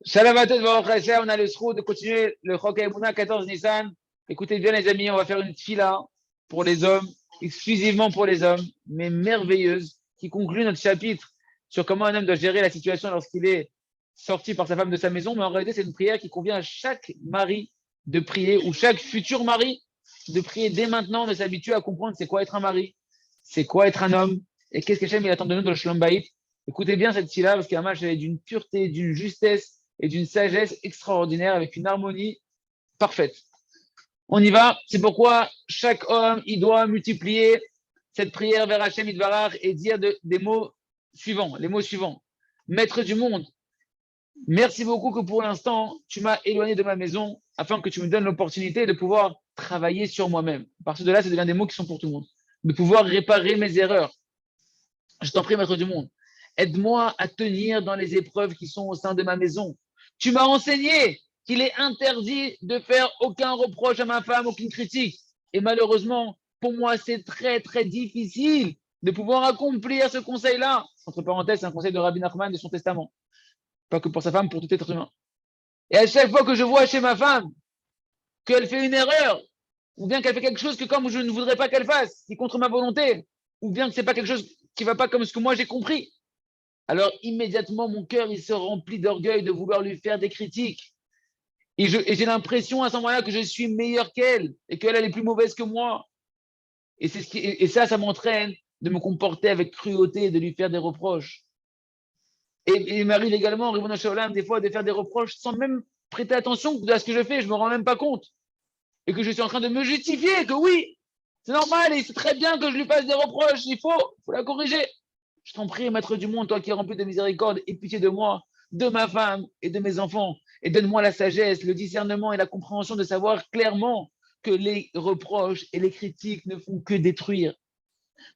Shalom à tous, Baruch Hashem, on a le sroud de continuer le Chok HaEmuna 14 Nissan. Écoutez bien les amis, on va faire une tfila pour les hommes, exclusivement pour les hommes, mais merveilleuse, qui conclut notre chapitre sur comment un homme doit gérer la situation lorsqu'il est sorti par sa femme de sa maison. Mais en réalité, c'est une prière qui convient à chaque mari de prier, ou chaque futur mari de prier dès maintenant, de s'habituer à comprendre c'est quoi être un mari, c'est quoi être un homme, et qu'est-ce qu'Hachem il attend de nous dans le Shalom Bayit. Écoutez bien cette tfila, parce qu'un match est d'une pureté, d'une justesse, et d'une sagesse extraordinaire avec une harmonie parfaite. On y va. C'est pourquoi chaque homme, il doit multiplier cette prière vers Hachem Idvarach et dire des mots suivants, les mots suivants. Maître du monde, merci beaucoup que pour l'instant, tu m'as éloigné de ma maison afin que tu me donnes l'opportunité de pouvoir travailler sur moi-même. À partir de là, ça devient des mots qui sont pour tout le monde. De pouvoir réparer mes erreurs. Je t'en prie, maître du monde. Aide-moi à tenir dans les épreuves qui sont au sein de ma maison. Tu m'as enseigné qu'il est interdit de faire aucun reproche à ma femme, aucune critique. Et malheureusement, pour moi, c'est très, très difficile de pouvoir accomplir ce conseil-là. Entre parenthèses, c'est un conseil de Rabbi Nachman de son testament. Pas que pour sa femme, pour tout être humain. Et à chaque fois que je vois chez ma femme qu'elle fait une erreur, ou bien qu'elle fait quelque chose que comme je ne voudrais pas qu'elle fasse, qui est contre ma volonté, ou bien que c'est pas quelque chose qui va pas comme ce que moi j'ai compris, alors immédiatement mon cœur il se remplit d'orgueil de vouloir lui faire des critiques. Et j'ai l'impression à ce moment-là que je suis meilleur qu'elle et qu'elle est plus mauvaise que moi. Et ça m'entraîne de me comporter avec cruauté et de lui faire des reproches. Et il m'arrive également, des fois, de faire des reproches sans même prêter attention à ce que je fais, je ne me rends même pas compte. Et que je suis en train de me justifier que oui, c'est normal et c'est très bien que je lui fasse des reproches, il faut la corriger. Je t'en prie, maître du monde, toi qui es rempli de miséricorde, aie pitié de moi, de ma femme et de mes enfants. Et donne-moi la sagesse, le discernement et la compréhension de savoir clairement que les reproches et les critiques ne font que détruire.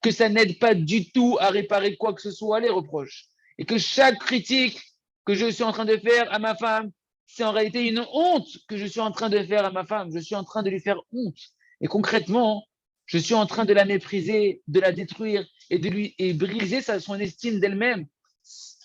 Que ça n'aide pas du tout à réparer quoi que ce soit, les reproches. Et que chaque critique que je suis en train de faire à ma femme, c'est en réalité une honte que je suis en train de faire à ma femme. Je suis en train de lui faire honte. Et concrètement, je suis en train de la mépriser, de la détruire et briser son estime d'elle-même.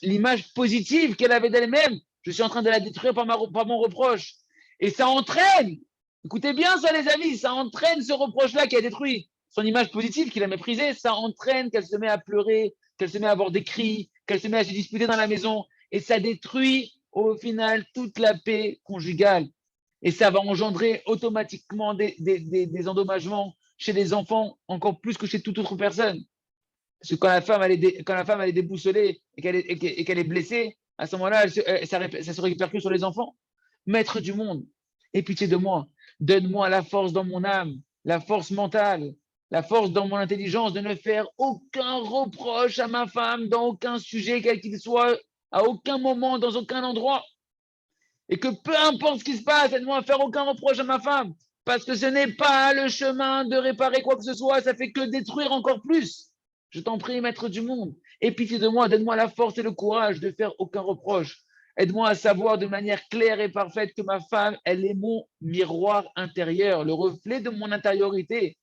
L'image positive qu'elle avait d'elle-même, je suis en train de la détruire par mon reproche. Et ça entraîne, écoutez bien ça les amis, ça entraîne ce reproche-là qui a détruit son image positive, qu'il a méprisée, ça entraîne qu'elle se met à pleurer, qu'elle se met à avoir des cris, qu'elle se met à se disputer dans la maison. Et ça détruit au final toute la paix conjugale. Et ça va engendrer automatiquement des endommagements chez les enfants, encore plus que chez toute autre personne. Parce que quand la femme elle est déboussolée et qu'elle est blessée, à ce moment-là, ça se répercute sur les enfants. Maître du monde, aie pitié de moi. Donne-moi la force dans mon âme, la force mentale, la force dans mon intelligence de ne faire aucun reproche à ma femme dans aucun sujet, quel qu'il soit, à aucun moment, dans aucun endroit. Et que peu importe ce qui se passe, aide-moi à faire aucun reproche à ma femme. Parce que ce n'est pas le chemin de réparer quoi que ce soit, ça fait que détruire encore plus. Je t'en prie, maître du monde, aie pitié de moi, donne-moi la force et le courage de faire aucun reproche. Aide-moi à savoir de manière claire et parfaite que ma femme, elle est mon miroir intérieur, le reflet de mon intériorité,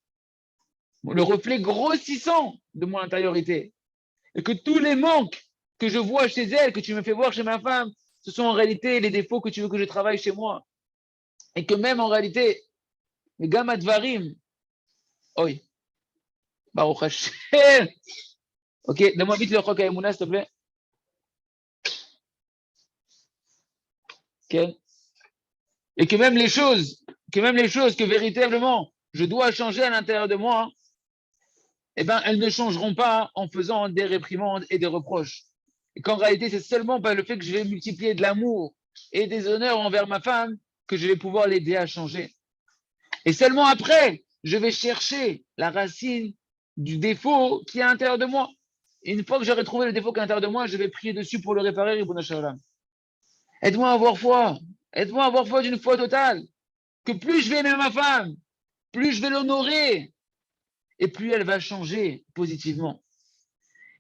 le reflet grossissant de mon intériorité. Et que tous les manques que je vois chez elle, que tu me fais voir chez ma femme, ce sont en réalité les défauts que tu veux que je travaille chez moi. Et que même en réalité, les gamadvarim, oi, Baruch Hashem. Ok, donne-moi vite le Chok HaEmuna, s'il te plaît. Okay. Et que même les choses que véritablement je dois changer à l'intérieur de moi, eh ben, elles ne changeront pas en faisant des réprimandes et des reproches. Et qu'en réalité, c'est seulement par le fait que je vais multiplier de l'amour et des honneurs envers ma femme que je vais pouvoir l'aider à changer. Et seulement après, je vais chercher la racine du défaut qui est à l'intérieur de moi. Et une fois que j'aurai trouvé le défaut qui est à l'intérieur de moi, je vais prier dessus pour le réparer. Aide-moi à avoir foi. Aide-moi à avoir foi d'une foi totale. Que plus je vais aimer ma femme, plus je vais l'honorer, et plus elle va changer positivement.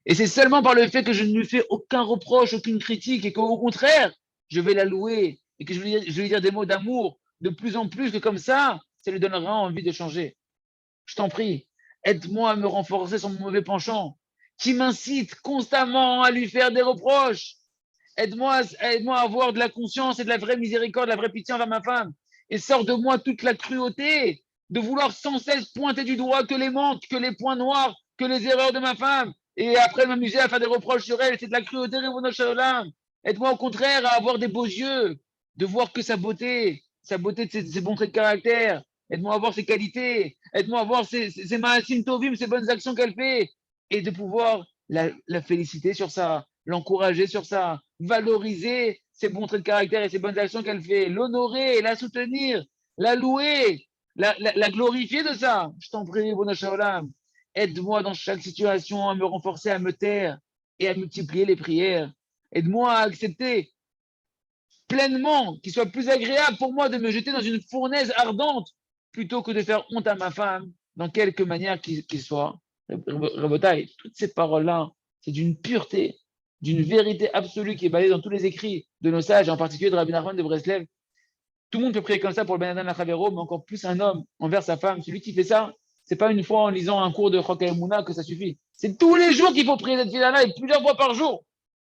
Et c'est seulement par le fait que je ne lui fais aucun reproche, aucune critique, et qu'au contraire, je vais la louer, et que je vais lui dire des mots d'amour de plus en plus, que comme ça lui donnera envie de changer. Je t'en prie, aide-moi à me renforcer sur mon mauvais penchant, qui m'incite constamment à lui faire des reproches. Aide-moi à avoir de la conscience et de la vraie miséricorde, de la vraie pitié envers ma femme. Et sors de moi toute la cruauté de vouloir sans cesse pointer du doigt que les manques, que les points noirs, que les erreurs de ma femme. Et après m'amuser à faire des reproches sur elle. C'est de la cruauté, Ribono Shalom. Aide-moi au contraire à avoir des beaux yeux, de voir que sa beauté de ses bons traits de caractère. Aide-moi à voir ses qualités. Aide-moi à voir ses maasim tovim, ses bonnes actions qu'elle fait. Et de pouvoir la féliciter sur ça, l'encourager sur ça, valoriser ses bons traits de caractère et ses bonnes actions qu'elle fait, l'honorer, la soutenir, la louer, la glorifier de ça. Je t'en prie, Bono Shaolam. Aide-moi dans chaque situation à me renforcer, à me taire et à multiplier les prières. Aide-moi à accepter pleinement, qu'il soit plus agréable pour moi de me jeter dans une fournaise ardente plutôt que de faire honte à ma femme dans quelque manière qu'il soit. Rabotai, toutes ces paroles-là, c'est d'une pureté, d'une vérité absolue qui est basée dans tous les écrits de nos sages, en particulier de Rabbi Nachman de Breslev. Tout le monde peut prier comme ça pour le Ben Adam Lachavero, mais encore plus un homme envers sa femme. Celui qui fait ça, c'est pas une fois en lisant un cours de Chok Mouna que ça suffit. C'est tous les jours qu'il faut prier cette fille-là et plusieurs fois par jour.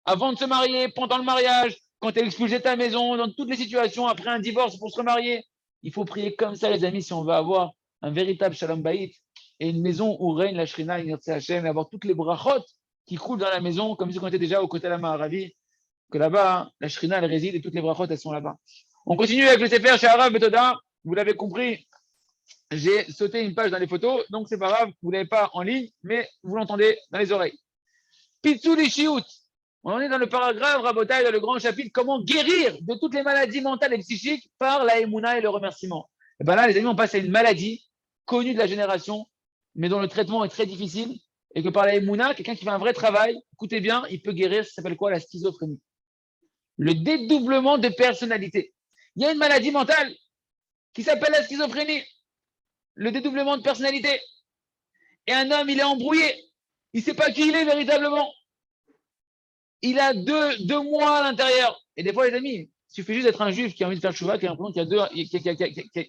Avant de se marier, pendant le mariage, quand tu es expulsé de ta maison, dans toutes les situations, après un divorce pour se remarier. Il faut prier comme ça, les amis, si on veut avoir un véritable Shalom Bayit et une maison où règne la Shrina, l'Inertse Hashem, et avoir toutes les brachot qui coulent dans la maison, comme si on était déjà au côté de la Maharavi, que là-bas, la Shrina, elle réside et toutes les brachot, elles sont là-bas. On continue avec le Sefer Shaharav Betoda. Vous l'avez compris, j'ai sauté une page dans les photos, donc c'est pas grave, vous ne l'avez pas en ligne, mais vous l'entendez dans les oreilles. Pitsoul et Shiout. On en est dans le paragraphe, Rabotai, dans le grand chapitre, comment guérir de toutes les maladies mentales et psychiques par la émouna et le remerciement. Et bien là, les amis, on passe à une maladie connue de la génération, mais dont le traitement est très difficile, et que par la émouna, quelqu'un qui fait un vrai travail, écoutez bien, il peut guérir, ça s'appelle quoi? La schizophrénie. Le dédoublement de personnalité. Il y a une maladie mentale qui s'appelle la schizophrénie, le dédoublement de personnalité. Et un homme, il est embrouillé, il ne sait pas qui il est véritablement. Il a deux mois à l'intérieur. Et des fois, les amis, il suffit juste d'être un juif qui a envie de faire chouva, qui a l'impression qu'il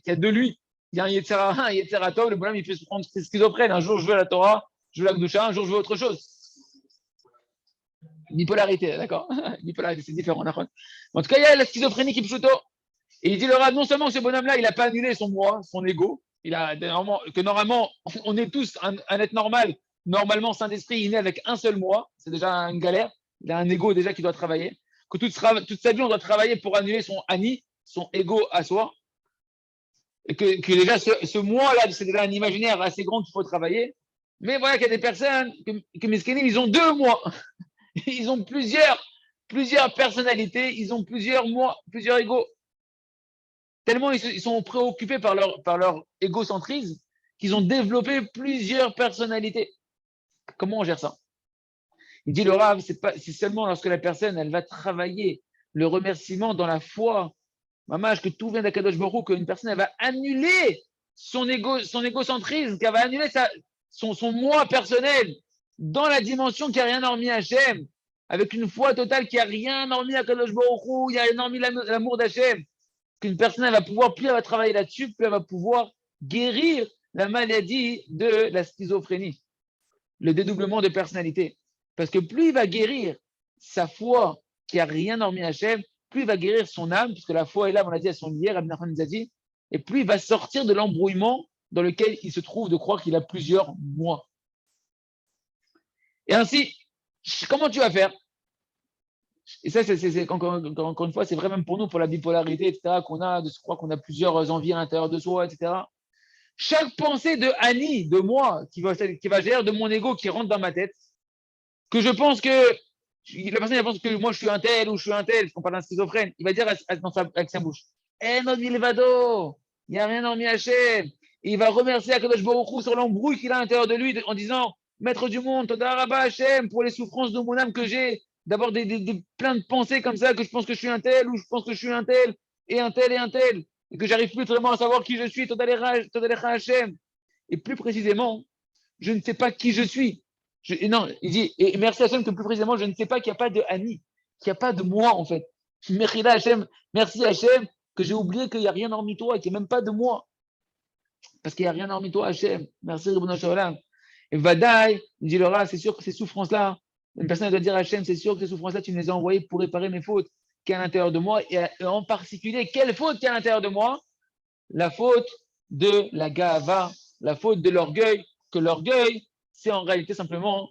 y a deux lui. Il y a un Yetzera, un Yetzera Tov, le bonhomme, il fait se prendre schizophrène. Un jour, je veux la Torah, je veux la Gdusha, un jour, je veux autre chose. Bipolarité, d'accord. Bipolarité, c'est différent. En tout cas, il y a la schizophrénie qui pseudo. Et il dit le Rav, non seulement ce bonhomme-là, il n'a pas annulé son moi, son ego, il a normalement, on est tous un être normal, normalement, saint d'esprit, il est né avec un seul moi, c'est déjà une galère. Il a un ego déjà qui doit travailler. Que toute sa vie, on doit travailler pour annuler son ani, son ego à soi. Et que déjà, ce moi-là, c'est déjà un imaginaire assez grand qu'il faut travailler. Mais voilà qu'il y a des personnes, que Meskenim, ils ont deux moi. Ils ont plusieurs personnalités, ils ont plusieurs moi, plusieurs égos. Tellement ils sont préoccupés par leur égocentrisme qu'ils ont développé plusieurs personnalités. Comment on gère ça? Il dit le Rav, c'est seulement lorsque la personne elle va travailler le remerciement dans la foi, mamage, que tout vient d'Akadosh Baruch Hu, qu'une personne elle va annuler son égocentrisme, qu'elle va annuler son moi personnel dans la dimension qui n'a rien hormis Hachem, avec une foi totale qui n'a rien hormis Akadosh Baruch Hu, il n'y a rien hormis l'amour d'Hachem, qu'une personne elle va pouvoir, plus elle va travailler là-dessus, plus elle va pouvoir guérir la maladie de la schizophrénie, le dédoublement de personnalité. Parce que plus il va guérir sa foi qui n'a rien hormis Hachem, plus il va guérir son âme, puisque la foi et l'âme, on l'a dit, elles sont liées, Rabbi Nachman nous a dit, et plus il va sortir de l'embrouillement dans lequel il se trouve de croire qu'il a plusieurs moi. Et ainsi, comment tu vas faire? Et ça, encore une fois, c'est vrai même pour nous, pour la bipolarité, etc., qu'on a, de se croire qu'on a plusieurs envies à l'intérieur de soi, etc. Chaque pensée de Annie, de moi, qui va gérer de mon ego qui rentre dans ma tête, que je pense que la personne elle pense que moi je suis un tel ou je suis un tel, parce qu'on parle d'un schizophrène, il va dire avec sa bouche, non Milvado, il n'y a rien hormis Hachem. Et il va remercier Akadosh Baruch Hu sur l'embrouille qu'il a à l'intérieur de lui en disant, Maître du monde, Toda Rabba Hachem, pour les souffrances de mon âme que j'ai, d'avoir plein de pensées comme ça, que je pense que je suis un tel ou je pense que je suis un tel et un tel et un tel, et que j'arrive plus vraiment à savoir qui je suis, Toda Lecha Hachem. Et plus précisément, je ne sais pas qui je suis. Non, il dit, et merci Hachem que plus précisément, je ne sais pas qu'il n'y a pas de Annie, qu'il n'y a pas de moi en fait. Merci Hachem, que j'ai oublié qu'il n'y a rien hormis toi et qu'il n'y a même pas de moi. Parce qu'il n'y a rien hormis toi Hachem. Merci Ribono Shalom. Et Vadaï, il dit Laura, c'est sûr que ces souffrances-là, Une personne doit dire à Hachem, c'est sûr que ces souffrances-là, tu me les as envoyées pour réparer mes fautes qui à l'intérieur de moi. Et en particulier, quelle faute qui est à l'intérieur de moi? La faute de la gava, la faute de l'orgueil. Que l'orgueil, c'est en réalité simplement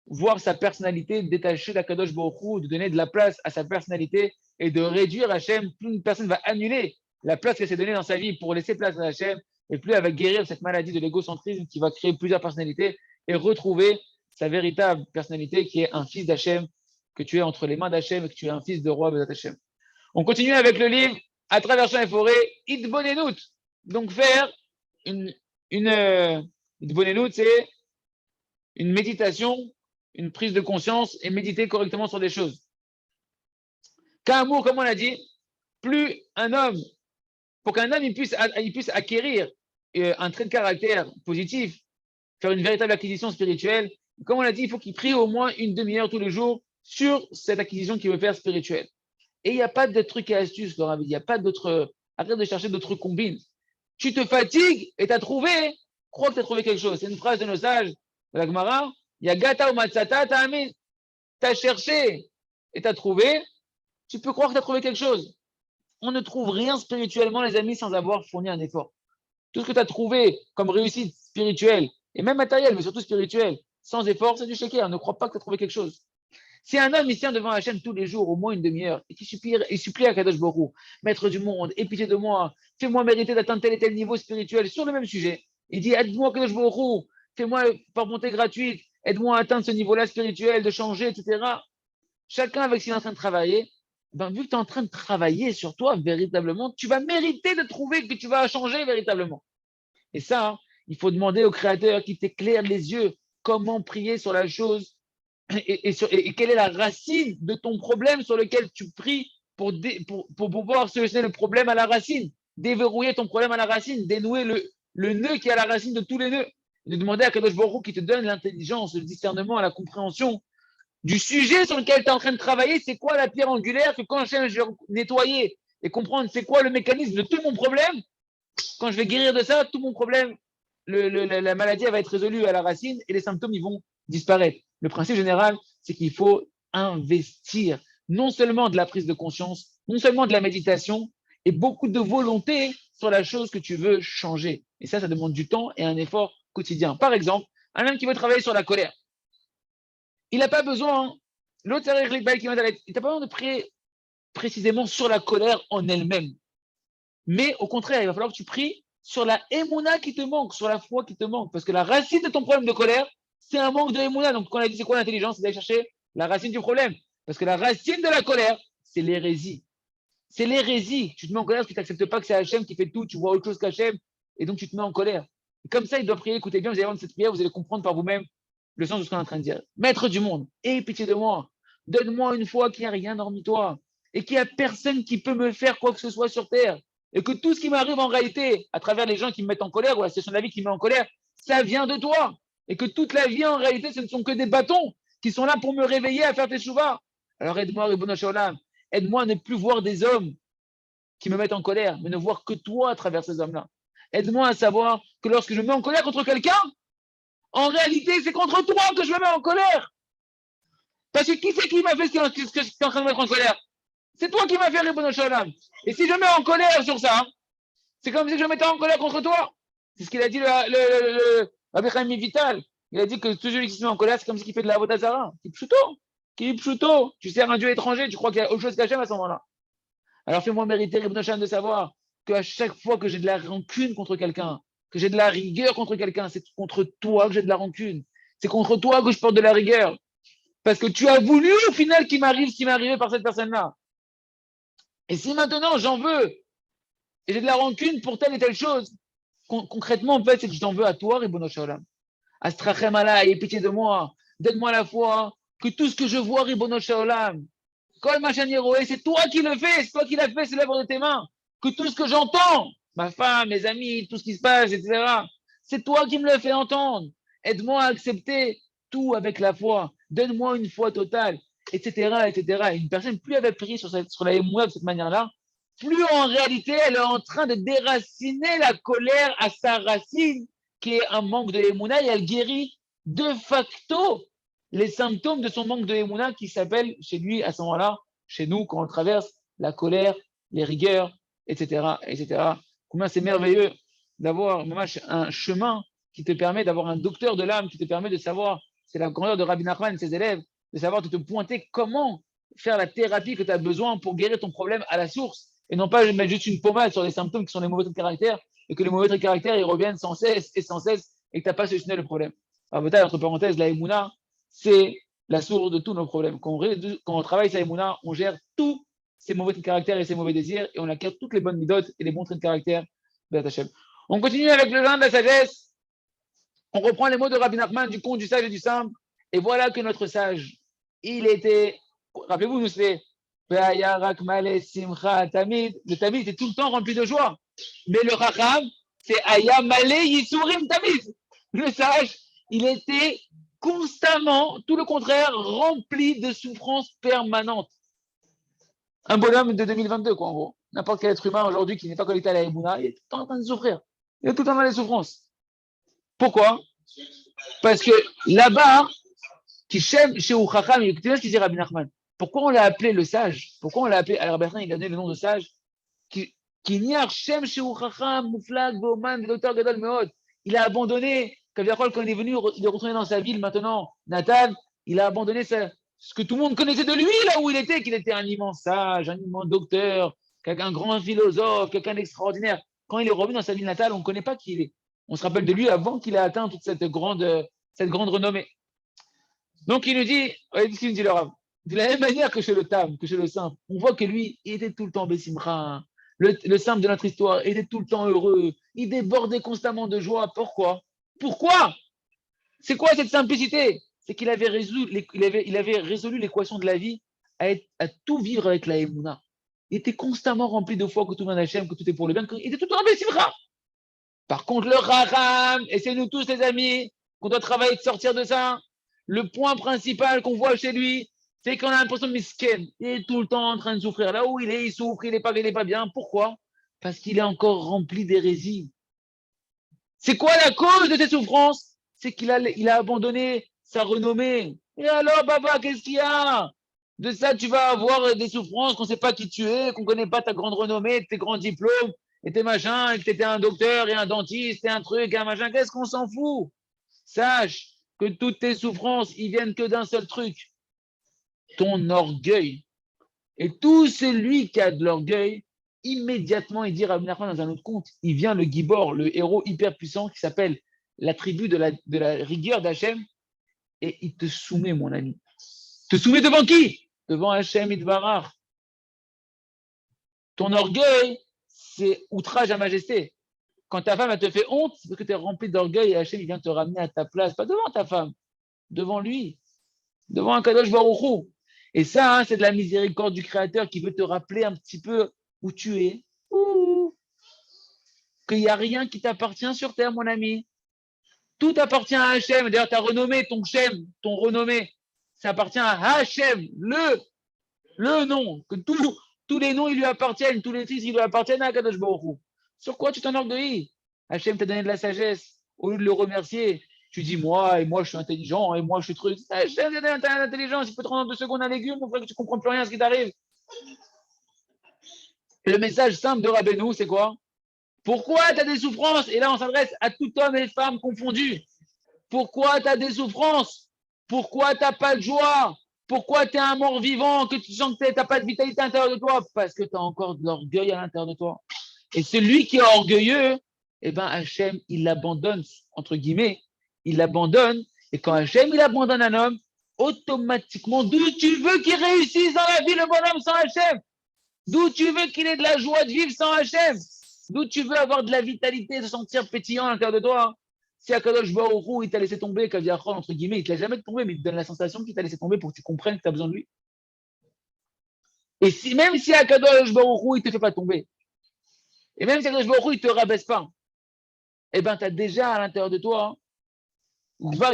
voir sa personnalité détachée d'Akadosh Baruch Hu, de donner de la place à sa personnalité et de réduire Hachem. Plus une personne va annuler la place qu'elle s'est donnée dans sa vie pour laisser place à Hachem, et plus elle va guérir cette maladie de l'égocentrisme qui va créer plusieurs personnalités et retrouver sa véritable personnalité qui est un fils d'Hachem, que tu es entre les mains d'Hachem et que tu es un fils de roi d'Hachem. On continue avec le livre à travers champs et forêts, Idbonenut. Donc faire une Idbonenut, c'est une méditation, une prise de conscience et méditer correctement sur des choses. Qu'amour, comme on l'a dit, plus un homme, pour qu'un homme il puisse acquérir un trait de caractère positif, faire une véritable acquisition spirituelle, comme on l'a dit, il faut qu'il prie au moins une demi-heure tous les jours sur cette acquisition qu'il veut faire spirituelle. Et il n'y a pas de trucs et astuces, Laura. Il n'y a pas d'autres. Arrête de chercher d'autres combines. Tu te fatigues et tu as trouvé, crois que tu as trouvé quelque chose. C'est une phrase de nos sages, de la Gemara. Yagata ou Matsata, tu as cherché et tu as trouvé. Tu peux croire que tu as trouvé quelque chose. On ne trouve rien spirituellement, les amis, sans avoir fourni un effort. Tout ce que tu as trouvé comme réussite spirituelle, et même matérielle, mais surtout spirituelle, sans effort, c'est du shaker. Ne crois pas que tu as trouvé quelque chose. Si un homme il tient devant Hachem tous les jours, au moins une demi-heure, et qu'il supplie à Kadosh Baruch Hu, Maître du monde, aie pitié de moi, fais-moi mériter d'atteindre tel et tel niveau spirituel sur le même sujet. Il dit, aide-moi Kadosh Baruch Hu, fais-moi par bonté gratuite, aide-moi à atteindre ce niveau-là spirituel, de changer, etc. Chacun avec ce qu'il est en train de travailler, ben, vu que tu es en train de travailler sur toi véritablement, tu vas mériter de trouver que tu vas changer véritablement. Et ça, hein, il faut demander au Créateur qui t'éclaire les yeux comment prier sur la chose et quelle est la racine de ton problème sur lequel tu pries pour pouvoir solutionner le problème à la racine, déverrouiller ton problème à la racine, dénouer le nœud qui est à la racine de tous les nœuds. De demander à Kadosh Baruch Hu qui te donne l'intelligence, le discernement, la compréhension du sujet sur lequel tu es en train de travailler, c'est quoi la pierre angulaire que quand je vais nettoyer et comprendre c'est quoi le mécanisme de tout mon problème, quand je vais guérir de ça, tout mon problème, la maladie elle va être résolue à la racine et les symptômes ils vont disparaître. Le principe général, c'est qu'il faut investir non seulement de la prise de conscience, non seulement de la méditation, et beaucoup de volonté sur la chose que tu veux changer. Et ça demande du temps et un effort quotidien. Par exemple, un homme qui veut travailler sur la colère, il n'a pas besoin, l'autre il n'a pas besoin de prier précisément sur la colère en elle-même. Mais au contraire, il va falloir que tu pries sur la émouna qui te manque, sur la foi qui te manque. Parce que la racine de ton problème de colère, c'est un manque de émouna. Donc, quand on a dit c'est quoi l'intelligence, c'est d'aller chercher la racine du problème. Parce que la racine de la colère, c'est l'hérésie. C'est l'hérésie. Tu te mets en colère parce que tu n'acceptes pas que c'est Hachem qui fait tout, tu vois autre chose qu'Hachem, et donc tu te mets en colère. Et comme ça, il doit prier. Écoutez bien, vous allez voir cette prière, vous allez comprendre par vous-même le sens de ce qu'on est en train de dire. Maître du monde, aie pitié de moi. Donne-moi une foi qu'il n'y a rien hormis toi. Et qu'il n'y a personne qui peut me faire quoi que ce soit sur terre. Et que tout ce qui m'arrive en réalité, à travers les gens qui me mettent en colère, ou la situation de la vie qui me met en colère, ça vient de toi. Et que toute la vie, en réalité, ce ne sont que des bâtons qui sont là pour me réveiller à faire tes chouvas. Alors aide-moi, Ribono Shalom. Aide-moi à ne plus voir des hommes qui me mettent en colère, mais ne voir que toi à travers ces hommes-là. Aide-moi à savoir que lorsque je me mets en colère contre quelqu'un, en réalité, c'est contre toi que je me mets en colère. Parce que qui c'est qui m'a fait ce que je suis en train de mettre en colère? C'est toi qui m'as fait Ribono Shalom. Et si je me mets en colère sur ça, c'est comme si je me mettais en colère contre toi. C'est ce qu'il a dit Rabbi Chaim Vital. Il a dit que tout celui qui se met en colère, c'est comme si il fait de la Avodah Qui pshuto. Tu sers un Dieu étranger, tu crois qu'il y a autre chose qu'Hachem à ce moment-là. Alors fais-moi mériter, Ribono Shalom, de savoir qu'à chaque fois que j'ai de la rancune contre quelqu'un, que j'ai de la rigueur contre quelqu'un, c'est contre toi que j'ai de la rancune. C'est contre toi que je porte de la rigueur. Parce que tu as voulu au final qu'il m'arrive ce qui m'est arrivé par cette personne-là. Et si maintenant j'en veux, et j'ai de la rancune pour telle et telle chose, concrètement, en fait, c'est que je t'en veux à toi, Ribono Shalom. Astrachem alay, aie pitié de moi. Donne-moi la foi que tout ce que je vois, Ribono Shalom, Kol Machani Roé, c'est toi qui le fais, c'est toi qui l'as fait, c'est l'œuvre de tes mains. Que tout ce que j'entends, ma femme, mes amis, tout ce qui se passe, etc., c'est toi qui me le fais entendre. Aide-moi à accepter tout avec la foi. Donne-moi une foi totale, etc., etc. Et une personne, plus elle va prier sur la émoua de cette manière-là, plus en réalité, elle est en train de déraciner la colère à sa racine, qui est un manque de émouna, et elle guérit de facto les symptômes de son manque de Emouna qui s'appellent chez lui, à ce moment-là, chez nous, quand on le traverse, la colère, les rigueurs, etc., etc. Combien c'est merveilleux d'avoir un chemin qui te permet d'avoir un docteur de l'âme, qui te permet de savoir, c'est la grandeur de Rabbi Nachman et ses élèves, de savoir de te pointer comment faire la thérapie que tu as besoin pour guérir ton problème à la source, et non pas mettre juste une pommade sur les symptômes qui sont les mauvais traits de caractère, et que les mauvais traits de caractère, ils reviennent sans cesse, et que tu n'as pas solutionné le problème. Alors, peut-être, entre parenthèses, la Emouna, c'est la source de tous nos problèmes. Quand on travaille sur la Emouna, on gère tous ces mauvais traits de caractère et ces mauvais désirs, et on acquiert toutes les bonnes midotes et les bons traits de caractère de la Tachem. On continue avec le vin de la sagesse. On reprend les mots de Rabbi Nachman du conte du sage et du simple. Et voilà que notre sage, il était, rappelez-vous, nous c'est le tamid était tout le temps rempli de joie. Mais le racham, c'est Aya Malé Yisurim Tamid. Le sage, il était constamment, tout le contraire, rempli de souffrances permanentes. Un bonhomme de 2022, quoi, en gros. N'importe quel être humain aujourd'hui qui n'est pas connecté à la Emouna, il est tout le temps en train de souffrir. Il est tout le temps dans les souffrances. Pourquoi? Parce que là-bas, qui Shem chez Chacham, écoutez bien ce qu'il dit Rabbi Nachman. Pourquoi on l'a appelé le sage? Pourquoi on l'a appelé? Alors, Rabbi Nachman, il a donné le nom de sage. Qui niar Shem chez Chacham, Mouflag, Boman, docteur Gadol Meod. Il a abandonné, quand il est venu, il est retourné dans sa ville maintenant, Nathan, il a abandonné ce que tout le monde connaissait de lui, là où il était, qu'il était un immense sage, un immense docteur, un grand philosophe, quelqu'un d'extraordinaire. Quand il est revenu dans sa ville natale, on ne connaît pas qui il est. On se rappelle de lui avant qu'il ait atteint toute cette grande renommée. Donc il nous dit, ce qu'il nous dit le Rav, de la même manière que chez le Tam, que chez le simple, on voit que lui, il était tout le temps Bessimra. Le simple de notre histoire, il était tout le temps heureux. Il débordait constamment de joie. Pourquoi? C'est quoi cette simplicité? C'est qu'il avait résolu, il avait résolu l'équation de la vie à tout vivre avec la Emouna. Il était constamment rempli de foi que tout le monde Hachem, que tout est pour le bien, qu'il était tout le temps Bessimra. Par contre, le Raham, et c'est nous tous les amis, qu'on doit travailler de sortir de ça. Le point principal qu'on voit chez lui, c'est qu'on a l'impression de misken. Il est tout le temps en train de souffrir. Là où il est, il souffre, il n'est pas bien. Pourquoi? Parce qu'il est encore rempli d'hérésie. C'est quoi la cause de cette souffrance? C'est qu'il a abandonné sa renommée. Et alors, Baba, qu'est-ce qu'il y a? De ça, tu vas avoir des souffrances qu'on ne sait pas qui tu es, qu'on ne connaît pas ta grande renommée, tes grands diplômes, et tes machins, et que tu étais un docteur et un dentiste et un truc et un machin. Qu'est-ce qu'on s'en fout? Sache que toutes tes souffrances, ils viennent que d'un seul truc, ton orgueil. Et tout celui qui a de l'orgueil, immédiatement, il dit Rabbi Nachman dans un autre conte, il vient le Gibor, le héros hyper puissant qui s'appelle la tribu de la rigueur d'Hachem, et il te soumet, mon ami. Te soumet devant qui? Devant Hachem Idvarach. Ton orgueil, c'est outrage à majesté. Quand ta femme, elle te fait honte, c'est parce que tu es rempli d'orgueil et Hachem, il vient te ramener à ta place, pas devant ta femme, devant lui, devant un Kadosh Baruch Hu. Et ça, c'est de la miséricorde du Créateur qui veut te rappeler un petit peu où tu es. Qu'il n'y a rien qui t'appartient sur terre, mon ami. Tout appartient à Hachem. D'ailleurs, ta renommée, ton Shem, ton renommée, ça appartient à Hachem, le nom. Que tous les noms, ils lui appartiennent. Tous les titres, ils lui appartiennent à Kadosh Baruch Hu. Sur quoi tu t'enorgueillis? Hachem t'a donné de la sagesse. Au lieu de le remercier, tu dis moi, et moi je suis intelligent, et moi je suis truc. Hachem t'a donné de l'intelligence. Il peut te rendre en 2 secondes un légume, mon frère, que tu ne comprends plus rien à ce qui t'arrive. Le message simple de Rabbeinu, c'est quoi? Pourquoi tu as des souffrances? Et là, on s'adresse à tout homme et femme confondus. Pourquoi tu as des souffrances? Pourquoi tu n'as pas de joie? Pourquoi tu es un mort vivant, que tu sens que tu n'as pas de vitalité à l'intérieur de toi? Parce que tu as encore de l'orgueil à l'intérieur de toi. Et celui qui est orgueilleux, eh ben Hachem, il l'abandonne, entre guillemets, il l'abandonne. Et quand Hachem, il abandonne un homme, automatiquement, d'où tu veux qu'il réussisse dans la vie, le bonhomme sans Hachem? D'où tu veux qu'il ait de la joie de vivre sans Hachem? D'où tu veux avoir de la vitalité, de sentir pétillant à l'intérieur de toi? Si Akadosh Baruch Hu, il t'a laissé tomber, Kaviachol, entre guillemets, il ne te l'a jamais tombé, mais il te donne la sensation qu'il t'a laissé tomber pour que tu comprennes que tu as besoin de lui. Et même si Akadosh Baruch Hu, il ne te fait pas tomber, et même si Akadosh Baruch Hu, il ne te rabaisse pas, eh bien, tu as déjà à l'intérieur de toi, tu vas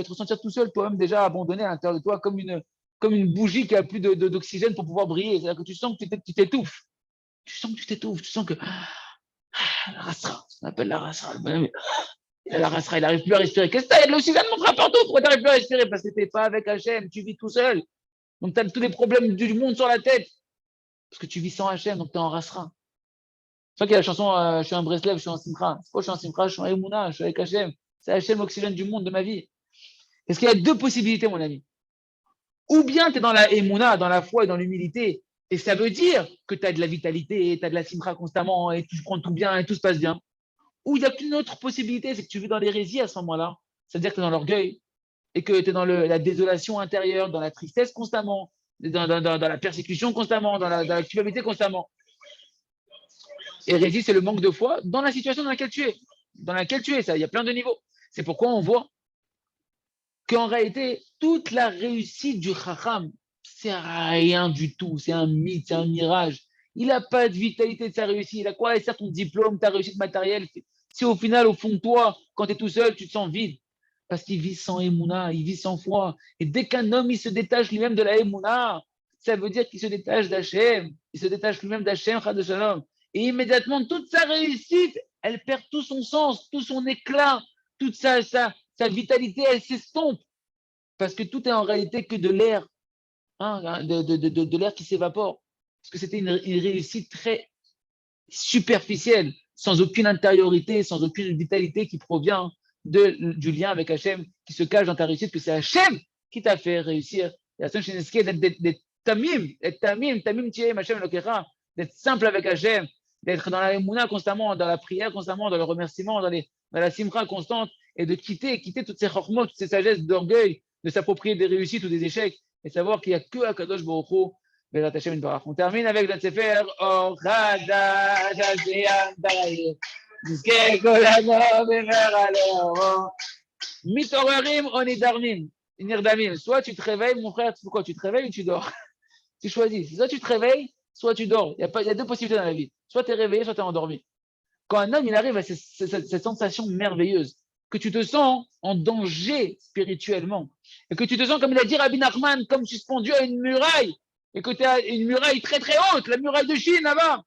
te ressentir tout seul, toi-même déjà abandonné à l'intérieur de toi, comme une bougie qui a plus d'oxygène pour pouvoir briller. C'est-à-dire que tu sens que tu t'étouffes. Tu sens que tu t'étouffes. Tu sens que la rasra, on appelle la rasra. La rasera, il n'arrive plus à respirer. Qu'est-ce que t'as? Il aussi vient de montrer partout. Pourquoi tu n'arrives plus à respirer? Parce que tu n'es pas avec Hachem, tu vis tout seul. Donc tu as tous les problèmes du monde sur la tête. Parce que tu vis sans Hachem, donc tu es en rasera. C'est vrai qu'il y a la chanson je suis un Breslev, je suis en Simcha. C'est quoi, je suis en Simcha, je suis en Emouna, je suis avec Hachem. C'est Hachem l'oxygène du monde, de ma vie. Est-ce qu'il y a deux possibilités, mon ami? Ou bien tu es dans la Emouna, dans la foi et dans l'humilité. Et ça veut dire que tu as de la vitalité, tu as de la Simcha constamment et tu prends tout bien et tout se passe bien. Ou il n'y a qu'une autre possibilité, c'est que tu vis dans l'hérésie à ce moment-là. C'est-à-dire que tu es dans l'orgueil et que tu es dans la désolation intérieure, dans la tristesse constamment, dans la persécution constamment, dans la culpabilité constamment. Hérésie, c'est le manque de foi dans la situation dans laquelle tu es. Dans laquelle tu es, ça, il y a plein de niveaux. C'est pourquoi on voit qu'en réalité, toute la réussite du Chacham, c'est rien du tout. C'est un mythe, c'est un mirage. Il n'a pas de vitalité de sa réussite. Il a quoi? Certes, ton diplôme, ta réussite matérielle. Si au final, au fond de toi, quand tu es tout seul, tu te sens vide. Parce qu'il vit sans Emouna, il vit sans foi. Et dès qu'un homme, il se détache lui-même de la Emouna, ça veut dire qu'il se détache d'Hachem. Il se détache lui-même d'Hachem, Chad Shalom. Et immédiatement, toute sa réussite, elle perd tout son sens, tout son éclat, toute sa vitalité, elle s'estompe. Parce que tout est en réalité que de l'air, hein, de l'air qui s'évapore. Parce que c'était une réussite très superficielle, sans aucune intériorité, sans aucune vitalité qui provient du lien avec Hachem, qui se cache dans ta réussite, que c'est Hachem qui t'a fait réussir. Et la seule chose, c'est d'être tamim, tiem, Hachem, d'être simple avec Hachem, d'être dans la Emouna constamment, dans la prière constamment, dans le remerciement, dans la simra constante, et de quitter toutes ces chormos, toutes ces sagesses d'orgueil, de s'approprier des réussites ou des échecs, et savoir qu'il n'y a que Akadosh Baruch Hu. On termine avec le Sefer Or Chadash Nizke Kolano Bemer Aleo Mitorarim Onidarmim Nirdamim. Soit tu te réveilles, mon frère, pourquoi tu te réveilles ou tu dors? Tu choisis. Soit tu te réveilles, soit tu dors. Il y a deux possibilités dans la vie. Soit tu es réveillé, soit tu es endormi. Quand un homme il arrive à cette sensation merveilleuse, que tu te sens en danger spirituellement, et que tu te sens, comme il a dit Rabbi Nachman, comme suspendu à une muraille, et que tu as une muraille très très haute, la muraille de Chine là-bas,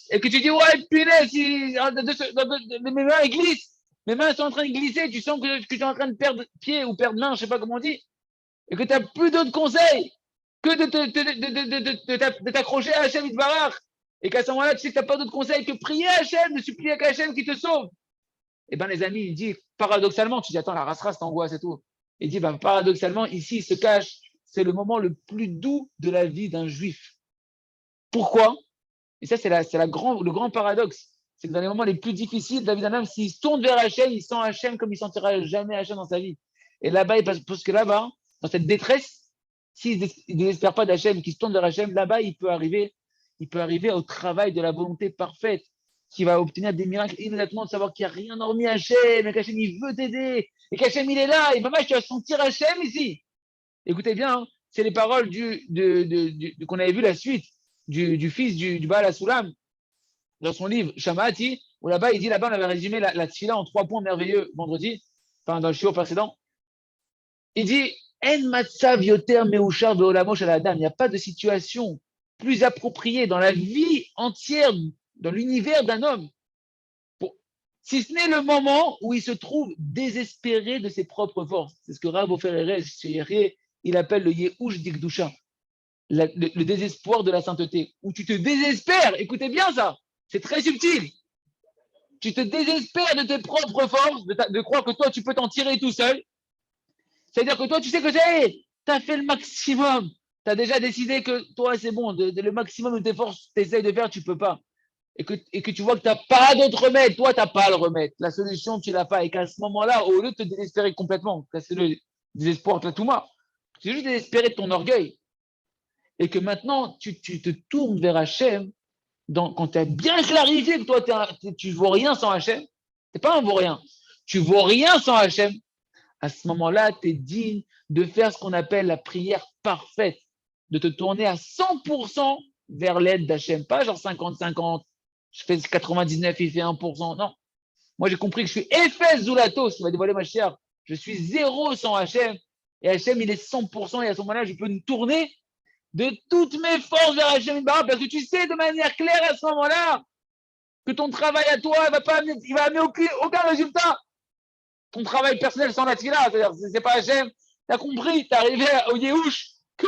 et que tu dis, ouais, punaise, mes mains glissent, mes mains sont en train de glisser, tu sens que tu es en train de perdre pied ou perdre main, je ne sais pas comment on dit, et que tu n'as plus d'autres conseils que de t'accrocher à Hachem Itbarach, et qu'à ce moment-là, tu sais que tu n'as pas d'autre conseil que prier à Hachem, de supplier à Hachem qui te sauve. Eh bien, les amis, il dit, paradoxalement, tu dis, attends, la race t'angoisse et tout. Il dit, ben, paradoxalement, ici, il se cache, c'est le moment le plus doux de la vie d'un juif. Pourquoi? Et ça, c'est le grand paradoxe. C'est que dans les moments les plus difficiles de la vie d'un homme, s'il se tourne vers Hachem, il sent Hachem comme il ne sentira jamais Hachem dans sa vie. Et là-bas, parce que là-bas, dans cette détresse, s'il ne désespère pas d'Hachem, qu'il se tourne vers Hachem, là-bas, il peut arriver au travail de la volonté parfaite, qui va obtenir des miracles immédiatement, de savoir qu'il n'y a rien hormis Hachem, et qu'Hachem, il veut t'aider, et qu'Hachem, il est là, et maman, tu vas sentir Hachem ici. Écoutez bien, hein, c'est les paroles qu'on avait vu la suite du fils du Baal HaSulam, dans son livre Shamati, où là-bas, il dit, là-bas, on avait résumé la tfila en 3 points merveilleux vendredi, enfin, dans le shiur précédent. Il dit, En matzav yoter meushar ve'olamo shel adam. Il n'y a pas de situation plus appropriée dans la vie entière, dans l'univers d'un homme, si ce n'est le moment où il se trouve désespéré de ses propres forces. C'est ce que Rav Ofer Erez, il appelle le Yehush Dikdusha, le désespoir de la sainteté, où tu te désespères, écoutez bien ça, c'est très subtil. Tu te désespères de tes propres forces, de croire que toi, tu peux t'en tirer tout seul. C'est-à-dire que toi, tu sais que tu as fait le maximum. Tu as déjà décidé que toi, c'est bon, le maximum de tes forces, tu essayes de faire, tu ne peux pas. Et que tu vois que tu n'as pas d'autre remède, toi, tu n'as pas le remède. La solution, tu ne l'as pas. Et qu'à ce moment-là, au lieu de te désespérer complètement, c'est le désespoir de tout moi, c'est juste désespérer de ton orgueil. Et que maintenant, tu te tournes vers Hachem, quand tu as bien clarifié que toi, tu ne vaux rien sans Hachem, tu n'es pas un vaut-rien, tu ne vaux rien sans Hachem, à ce moment-là, tu es digne de faire ce qu'on appelle la prière parfaite, de te tourner à 100% vers l'aide d'Hachem, pas genre 50-50, je fais 99, il fait 1%, non. Moi, j'ai compris que je suis Ephes Zoulatos, qui va dévoiler ma chair. Je suis zéro sans Hachem, et Hachem, il est 100%, et à ce moment-là, je peux me tourner de toutes mes forces vers Hachem, parce que tu sais de manière claire à ce moment-là que ton travail à toi, il va amener aucun résultat. ton travail personnel sans la tefila. C'est-à-dire, c'est pas Hachem. Tu as compris, tu es arrivé au Yehush que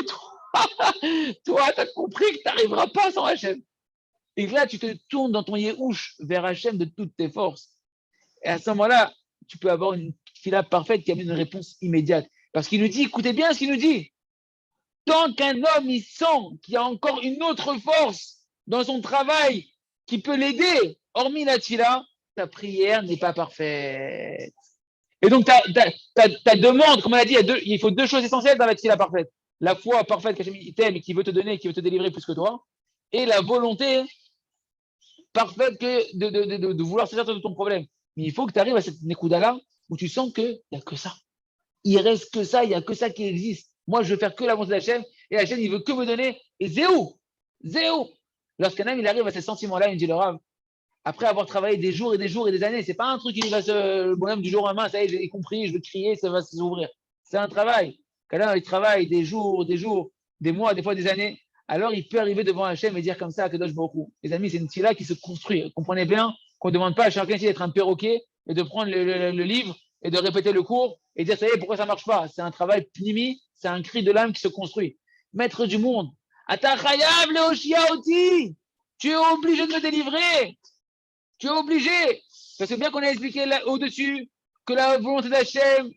toi, tu as compris que tu n'arriveras pas sans Hachem. Et là, tu te tournes dans ton Yehush vers Hachem de toutes tes forces. Et à ce moment-là, tu peux avoir une tefila parfaite qui amène une réponse immédiate. Parce qu'il nous dit, écoutez bien ce qu'il nous dit. Tant qu'un homme, il sent qu'il y a encore une autre force dans son travail qui peut l'aider, hormis la tefila, ta prière n'est pas parfaite. Et donc, ta demande, comme on a dit, il faut deux choses essentielles dans la tefila parfaite. La foi parfaite qu'Hachem t'aime et qui veut te donner, qui veut te délivrer plus que toi, et la volonté parfaite de vouloir se sortir de ton problème. Mais il faut que tu arrives à cette Nekuda-là où tu sens qu'il n'y a que ça. Il reste que ça, il n'y a que ça qui existe. Moi, je veux faire que la volonté d'Hachem, et Hachem, il veut que me donner. Et Zéou. Lorsqu'un homme, il arrive à ces sentiments-là, il dit le Rav, après avoir travaillé des jours et des jours et des années, c'est pas un truc qui va le bonhomme du jour au lendemain, ça y est, j'ai compris, je veux crier, ça va s'ouvrir. C'est un travail. Quand il travaille des jours, des mois, des fois des années, alors il peut arriver devant Hachem et dire comme ça à Kadosh Baruch Hu. Les amis, c'est une tefila qui se construit. Comprenez bien qu'on ne demande pas à chacun ici d'être un perroquet et de prendre le livre et de répéter le cours et dire ça y est, pourquoi ça ne marche pas. C'est un travail pnimi, c'est un cri de l'âme qui se construit. Maître du monde, Atachayav Leoshiaoti, tu es obligé de me délivrer. Tu es obligé. Parce que bien qu'on a expliqué là, au-dessus que la volonté d'Hachem,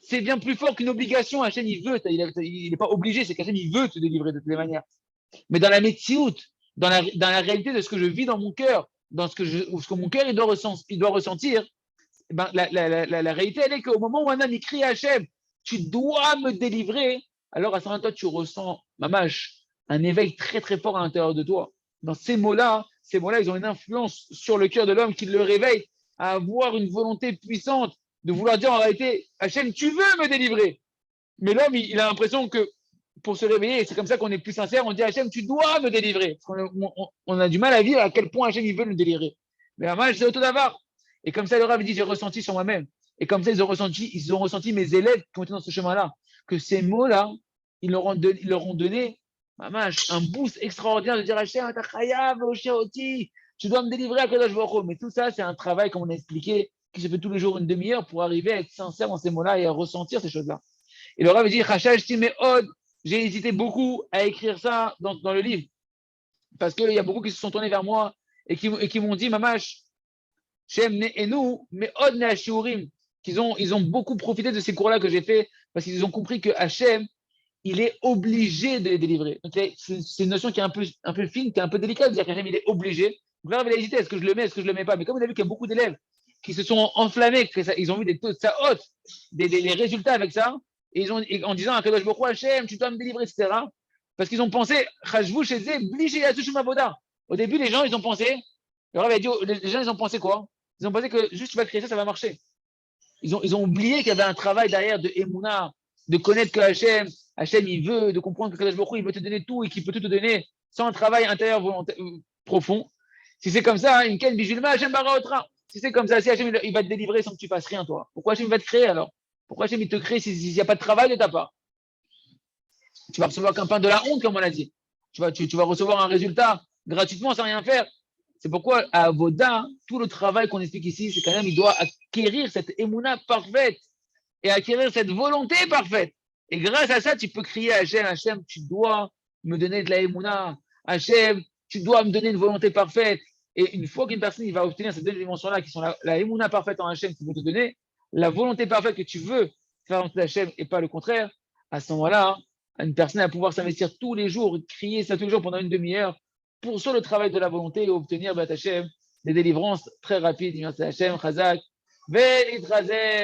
c'est bien plus fort qu'une obligation. Hachem, il veut, il n'est pas obligé, c'est qu'Hachem, il veut te délivrer de toutes les manières. Mais dans la métiout, dans la réalité de ce que je vis dans mon cœur, dans ce que mon cœur il doit ressentir, ben, la réalité, elle est qu'au moment où un homme crie à Hachem, tu dois me délivrer, alors à ce moment-là, toi, tu ressens, mamash, un éveil très très fort à l'intérieur de toi. Dans ces mots-là, ils ont une influence sur le cœur de l'homme qui le réveille à avoir une volonté puissante de vouloir dire en réalité, Hachem, tu veux me délivrer. Mais l'homme, il a l'impression que pour se réveiller, c'est comme ça qu'on est plus sincère, on dit Hachem, tu dois me délivrer. Parce on a du mal à vivre à quel point Hachem, il veut nous délivrer. Mais moi, c'est autodavar. Et comme ça, le Rav dit, j'ai ressenti sur moi-même. Et comme ça, ils ont ressenti mes élèves qui ont été dans ce chemin-là, que ces mots-là, ils leur ont donné un boost extraordinaire de dire Hachem, tu dois me délivrer à Kadosh Baruch Hu. Mais tout ça, c'est un travail, comme on a expliqué, qui se fait tous les jours une demi-heure pour arriver à être sincère dans ces mots-là et à ressentir ces choses-là. Et le Rav dit, j'ai hésité beaucoup à écrire ça dans le livre. Parce qu'il y a beaucoup qui se sont tournés vers moi et qui m'ont dit, Mamash, Shem et nous, mais Od ne Hashiurim, ils ont beaucoup profité de ces cours-là que j'ai fait parce qu'ils ont compris que Hachem, il est obligé de les délivrer. Donc, c'est une notion qui est un peu fine, qui est un peu délicate, de dire qu'Hachem, il est obligé. Donc là, il a hésité, est-ce que je le mets, est-ce que je le mets pas. Mais comme vous avez vu qu'il y a beaucoup d'élèves qui se sont enflammés, ils ont vu des taux de ça haute, les résultats avec ça, et en disant à Kadosh Baruch Hu, Hachem, tu dois me délivrer, etc. Parce qu'ils ont pensé, au début, les gens, ils ont pensé, le Rav a dit, les gens, ils ont pensé quoi? Ils ont pensé que juste tu vas créer ça, ça va marcher. Ils ont oublié qu'il y avait un travail derrière de Emouna, de connaître que Hachem, il veut, de comprendre que Kadosh Baruch Hu, il veut te donner tout et qu'il peut tout te donner sans un travail intérieur profond. Si c'est comme ça, une ken bijulma, Hachem baraotra. Si c'est comme ça, si Hachem il va te délivrer sans que tu fasses rien, toi, pourquoi Hachem va te créer alors? Pourquoi Hachem il te crée s'il n'y a pas de travail de ta part? Tu vas recevoir qu'un pain de la honte, comme on l'a dit. Tu vas recevoir un résultat gratuitement sans rien faire. C'est pourquoi à Avoda, tout le travail qu'on explique ici, c'est quand même il doit acquérir cette émouna parfaite et acquérir cette volonté parfaite. Et grâce à ça, tu peux crier à Hachem, Hachem, tu dois me donner de la émouna. Hachem, tu dois me donner une volonté parfaite. Et une fois qu'une personne il va obtenir ces deux dimensions-là, qui sont la émouna parfaite en Hachem qui veut te donner, la volonté parfaite que tu veux faire en Hachem et pas le contraire, à ce moment-là, une personne va pouvoir s'investir tous les jours, crier ça tous les jours pendant une demi-heure, pour sur le travail de la volonté et obtenir Hachem des délivrances très rapides. Hachem, Chazak, Velitrazek.